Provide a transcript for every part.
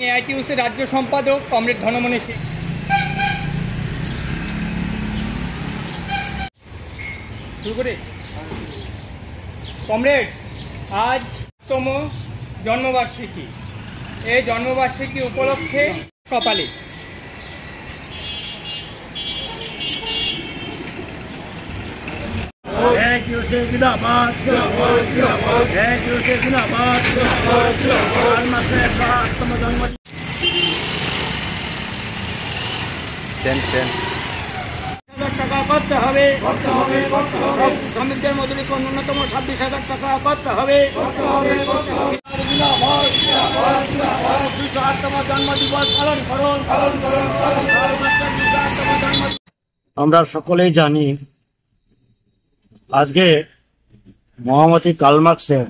এআইটিইউসির রাজ্য সম্পাদক কমরেড ঘনমণি সিং। শুরু করে কমরেড, আজ তম জন্মবার্ষিকী। এই জন্মবার্ষিকী উপলক্ষে কপালে টাকা করতে হবে, শ্রমিকদের মজুরি ন্যূনতম 26,000 টাকা করতে হবে। 208তম জন্মদিবস পালন করুন। আমরা সকলেই জানি আজকে মহামতি কার্ল মার্ক্সের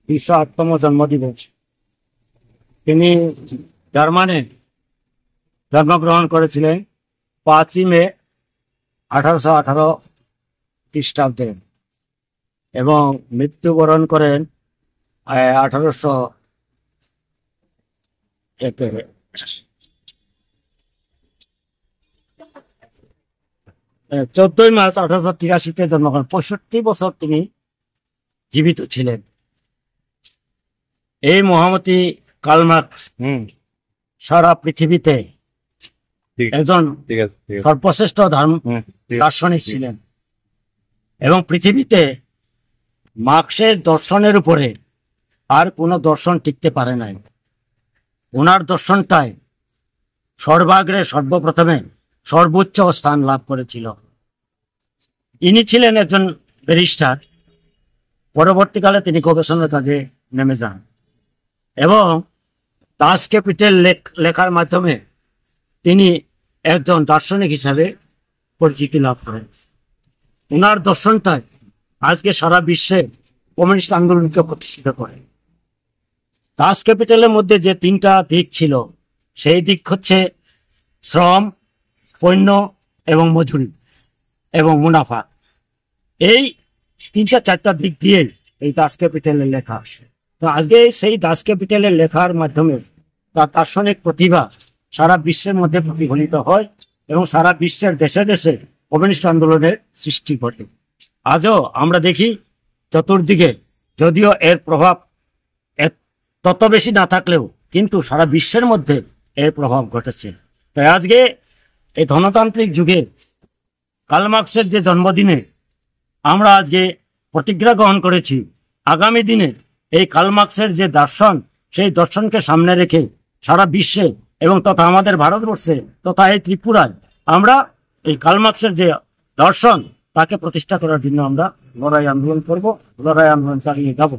208তম জন্মদিবস। তিনি জার্মানে জন্মগ্রহণ করেছিলেন 5ই মে 1818 খ্রিস্টাব্দে এবং মৃত্যুবরণ করেন 14ই মার্চ 1883-তে জন্মগ্রহণ। 65 বছর তিনি জীবিত ছিলেন। এই মহামতি কার্ল মার্ক্স সারা পৃথিবীতে একজন সর্বশ্রেষ্ঠ দার্শনিক ছিলেন এবং পৃথিবীতে মার্ক্সের দর্শনের উপরে আর কোনো দর্শন টিকতে পারে নাই। ওনার দর্শনটাই সর্বাগ্রে সর্বপ্রথমে সর্বোচ্চ স্থান লাভ করেছিল। ইনি ছিলেন একজন ব্যারিস্টার। পরবর্তীকালে তিনি গবেষণার কাজে নেমে যান এবং দাস ক্যাপিটাল লেখার মাধ্যমে তিনি একজন দার্শনিক হিসাবে পরিচিতি লাভ করেন। ওনার দর্শনটাই আজকে সারা বিশ্বে কমিউনিস্ট আন্দোলনকে প্রতিষ্ঠিত করে। দাস ক্যাপিটালের মধ্যে যে 3টা দিক ছিল, সেই দিক হচ্ছে শ্রম, পণ্য এবং মজুরি এবং মুনাফা। এই 3-4টা দিক দিয়ে এই দাস ক্যাপিটালের লেখা। তো আজকে সেই দাস ক্যাপিটালের লেখার মাধ্যমে তার দার্শনিক প্রতিভা সারা বিশ্বের মধ্যে প্রতিফলিত হয় এবং সারা বিশ্বের দেশে দেশে কমিউনিস্ট আন্দোলনের সৃষ্টি ঘটে। আজও আমরা দেখি চতুর্দিকে, যদিও এর প্রভাব তত বেশি না থাকলেও কিন্তু সারা বিশ্বের মধ্যে এর প্রভাব ঘটেছে। তাই আজকে এই ধনতান্ত্রিক যুগে কার্ল মার্ক্সের যে জন্মদিনে আমরা আজকে প্রতিজ্ঞা গ্রহণ করেছি, আগামী দিনে এই কার্ল মার্ক্সের যে দর্শন, সেই দর্শনকে সামনে রেখে সারা বিশ্বে এবং তথা আমাদের ভারতবর্ষে তথা এই ত্রিপুরায় আমরা এই কার্ল মার্ক্সের যে দর্শন তাকে প্রতিষ্ঠা করার জন্য আমরা লড়াই আন্দোলন করব, লড়াই আন্দোলন চালিয়ে যাব।